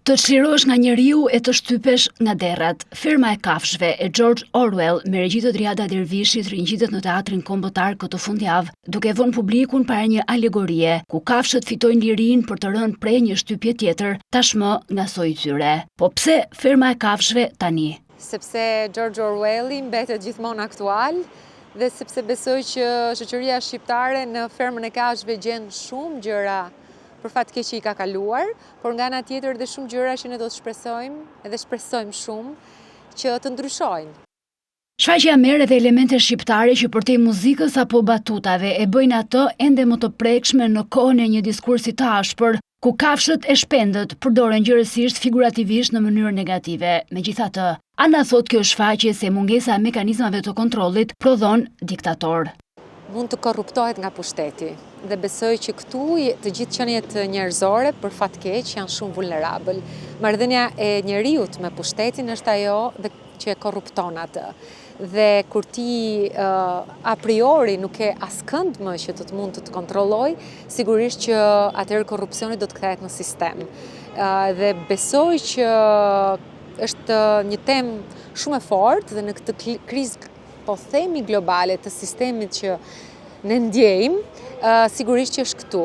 Të çlirosh nga njeriu e të shtypesh nga derrat. Ferma e kafshëve e George Orwell me regji të Driada Dervishit ringjitet në teatrin kombëtar këtë fundjavë, duke vënë publikun para një alegorie, ku kafshët fitojnë lirinë për të rënë prej një shtypje tjetër, tashmë nga soji i tyre. Po pse Ferma e kafshëve tani? Sepse George Orwelli mbetet gjithmonë aktual dhe sepse besoj që shoqëria shqiptare në Fermën e kafshëve gjen shumë gjëra për fat keq që i ka kaluar, por nga ana tjetër dhe shumë gjëra që ne do të shpresojmë edhe shpresojmë shumë që të ndryshojnë. Shfaqja merr edhe elemente shqiptare që përtej muzikës apo batutave e bëjnë atë ende më të prekshme në kohën e një diskursi të ashpër, ku kafshët e shpendët përdoren gjërësisht figurativisht në mënyrë negative. Megjithatë, Ana thot kjo shfaqje se mungesa e mekanizmave të kontrollit prodhon diktator. Mund të korruptohet nga pushteti dhe besoj që këtu të gjithë qeniet njerëzore për fat keq janë shumë vulnerabël. Marrëdhënia e njeriut me pushtetin është ajo që e korrupton atë. Dhe kur ti a priori nuk e askënd më që të mund të kontrolloj, sigurisht që atëherë korrupsioni do të kthehet në sistem. Dhe besoj që është një temë shumë e fortë dhe në këtë krizë po themi globale të sistemit që ne ndjejmë, sigurisht që është këtu.